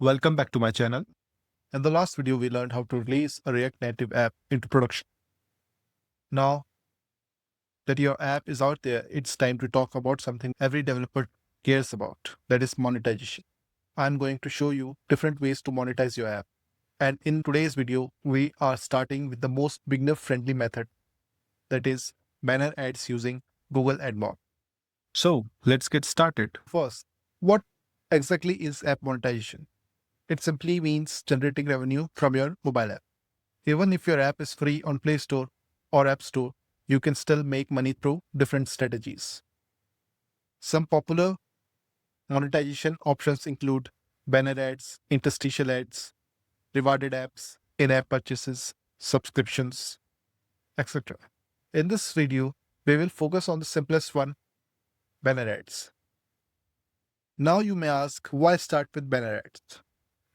Welcome back to my channel. In the last video, we learned how to release a React Native app into production. Now that your app is out there, it's time to talk about something every developer cares about, that is monetization. I'm going to show you different ways to monetize your app. And in today's video, we are starting with the most beginner-friendly method, that is banner ads using Google AdMob. So let's get started. First, what exactly is app monetization? It simply means generating revenue from your mobile app. Even if your app is free on Play Store or App Store, you can still make money through different strategies. Some popular monetization options include banner ads, interstitial ads, rewarded apps, in-app purchases, subscriptions, etc. In this video, we will focus on the simplest one, banner ads. Now you may ask, why start with banner ads?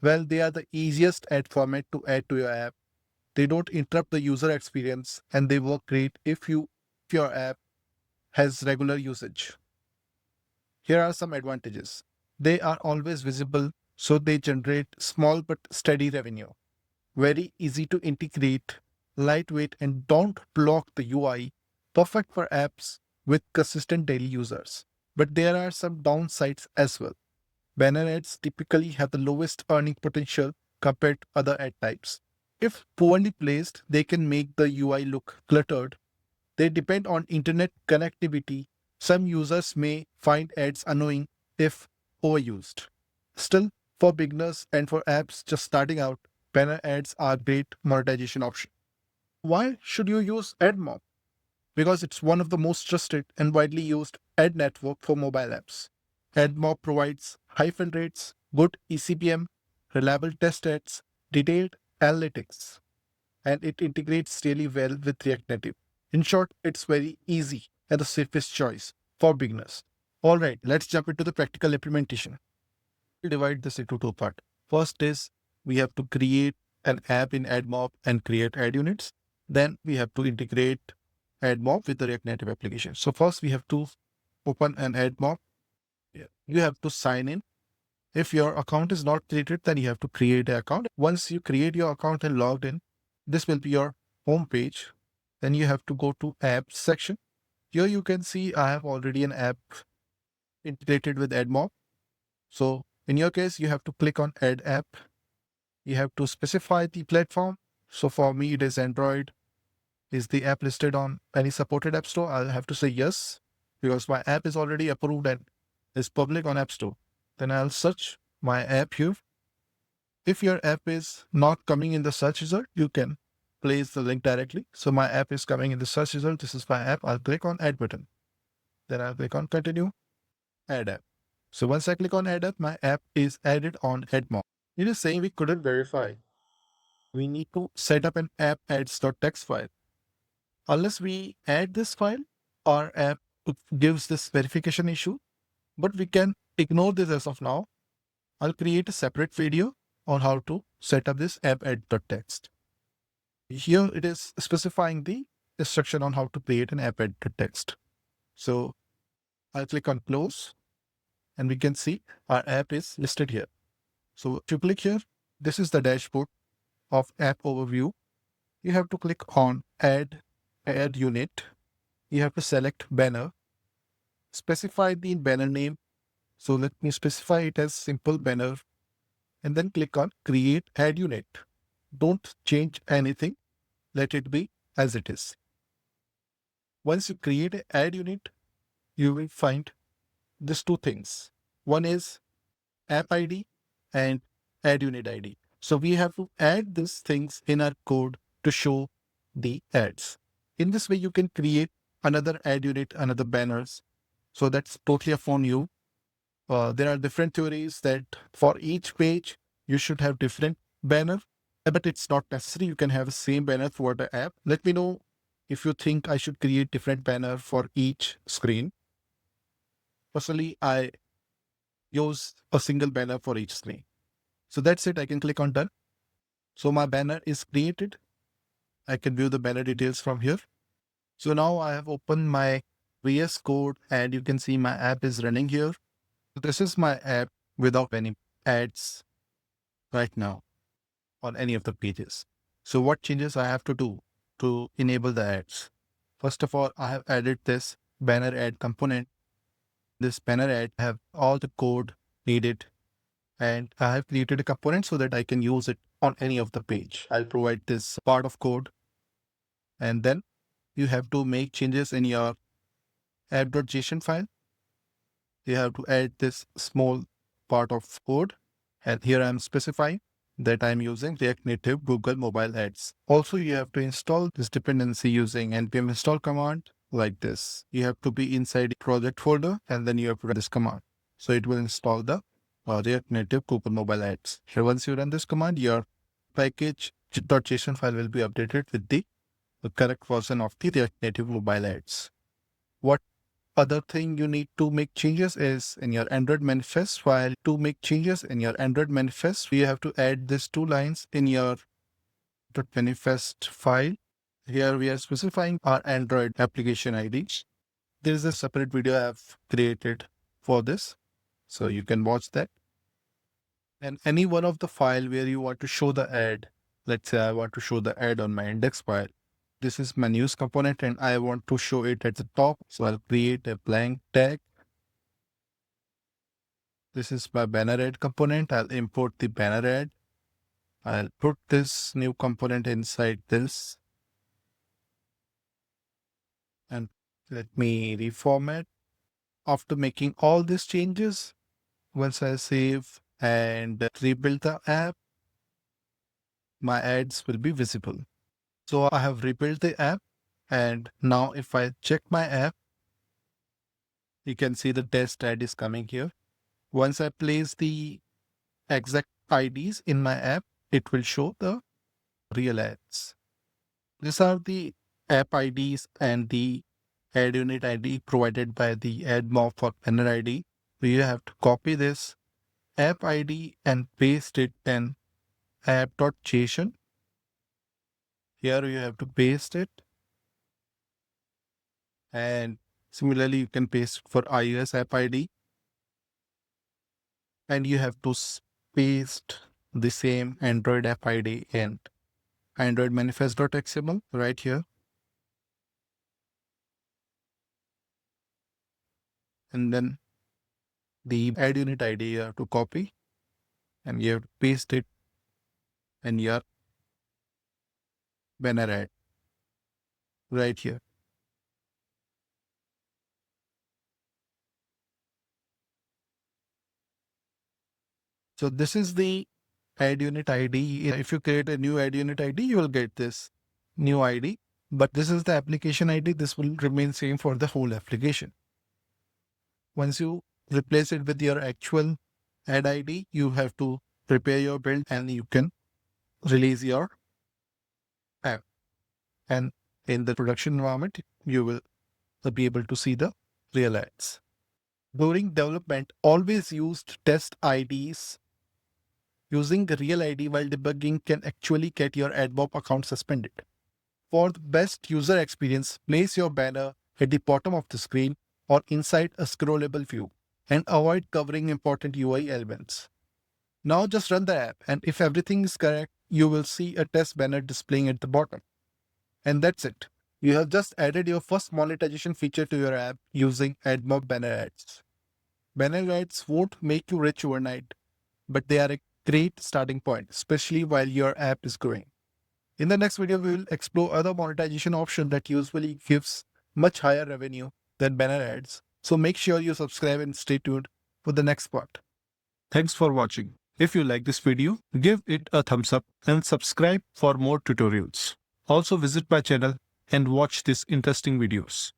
Well, they are the easiest ad format to add to your app. They don't interrupt the user experience and they work great if your app has regular usage. Here are some advantages. They are always visible, so they generate small but steady revenue. Very easy to integrate, lightweight, and don't block the UI. Perfect for apps with consistent daily users. But there are some downsides as well. Banner ads typically have the lowest earning potential compared to other ad types. If poorly placed, they can make the UI look cluttered. They depend on internet connectivity. Some users may find ads annoying if overused. Still, for beginners and for apps just starting out, banner ads are a great monetization option. Why should you use AdMob? Because it's one of the most trusted and widely used ad network for mobile apps. AdMob provides high fill rates, good eCPM, reliable test ads, detailed analytics, and it integrates really well with React Native. In short, it's very easy and the safest choice for beginners. All right, let's jump into the practical implementation. We'll divide this into two parts. First is we have to create an app in AdMob and create ad units. Then we have to integrate AdMob with the React Native application. So first we have to open an AdMob. You have to sign in. If your account is not created, then you have to create an account. Once you create your account and logged in, this will be your home page. Then you have to go to apps section. Here you can see I have already an app integrated with AdMob. So in your case, you have to click on add app. You have to specify the platform. So for me, it is Android. Is the app listed on any supported app store? I'll have to say yes, because my app is already approved and is public on App Store. Then I'll search my app here. If your app is not coming in the search result, you can place the link directly. So my app is coming in the search result. This is my app. I'll click on add button. Then I'll click on continue, add app. So once I click on add app, my app is added on AdMob. It is saying we couldn't verify. We need to set up an app ads.txt file. Unless we add this file, our app gives this verification issue, but we can ignore this as of now. I'll create a separate video on how to set up this app add.txt. Here it is specifying the instruction on how to create an app add.txt. So I'll click on close and we can see our app is listed here. So if you click here, this is the dashboard of app overview. You have to click on add unit. You have to select banner, specify the banner name. So let me specify it as simple banner and then click on create ad unit. Don't change anything. Let it be as it is. Once you create an ad unit, you will find these two things. One is app ID and ad unit ID. So we have to add these things in our code to show the ads. In this way, you can create another ad unit, another banners. So that's totally up on you. There are different theories that for each page, you should have different banner, but it's not necessary. You can have the same banner for the app. Let me know if you think I should create different banner for each screen. Personally, I use a single banner for each screen. So that's it. I can click on done. So my banner is created. I can view the banner details from here. So now I have opened my VS Code and you can see my app is running here. So this is my app without any ads. right now on any of the pages. So what changes I have to do to enable the ads? First of all, I have added this banner ad component. This banner ad have all the code needed, and I have created a component so that I can use it on any of the page. I'll provide this part of code, and then you have to make changes in your app.json file. You have to add this small part of code, and here I'm specifying that I'm using React Native Google Mobile Ads. Also, you have to install this dependency using npm install command like this. You have to be inside the project folder, and then you have to run this command. So it will install the React Native Google Mobile Ads. Here, once you run this command, your package.json file will be updated with the correct version of the React Native Mobile Ads. What other thing you need to make changes is in your Android manifest file. To make changes in your Android manifest, you have to add these two lines in your .manifest file. Here we are specifying our Android application ID. There is a separate video I have created for this, so you can watch that. And any one of the file where you want to show the ad, let's say I want to show the ad on my index file. This is my news component and I want to show it at the top. So I'll create a blank tag. This is my banner ad component. I'll import the banner ad. I'll put this new component inside this. And let me reformat. After making all these changes, once I save and rebuild the app, my ads will be visible. So I have rebuilt the app, and now if I check my app, you can see the test ad is coming here. Once I place the exact IDs in my app, it will show the real ads. These are the app IDs and the ad unit ID provided by the AdMob for banner ID. You have to copy this app ID and paste it in app.json. Here you have to paste it. And similarly, you can paste it for iOS app ID. And you have to paste the same Android app ID in Android manifest.xml right here. And then the ad unit ID you have to copy and you have to paste it in your banner ad right here. So this is the ad unit ID. If you create a new ad unit ID, you will get this new ID. But this is the application ID. This will remain same for the whole application. Once you replace it with your actual ad ID, you have to prepare your build and you can release your app. And in the production environment, you will be able to see the real ads. During development, always used test IDs. Using the real ID while debugging can actually get your AdMob account suspended. For the best user experience, place your banner at the bottom of the screen or inside a scrollable view and avoid covering important UI elements. Now just run the app, and if everything is correct, you will see a test banner displaying at the bottom. And that's it. You have just added your first monetization feature to your app using AdMob banner ads. Banner ads won't make you rich overnight, but they are a great starting point, especially while your app is growing. In the next video, we will explore other monetization option that usually gives much higher revenue than banner ads. So make sure you subscribe and stay tuned for the next part. Thanks for watching. If you like this video, give it a thumbs up and subscribe for more tutorials. Also visit my channel and watch these interesting videos.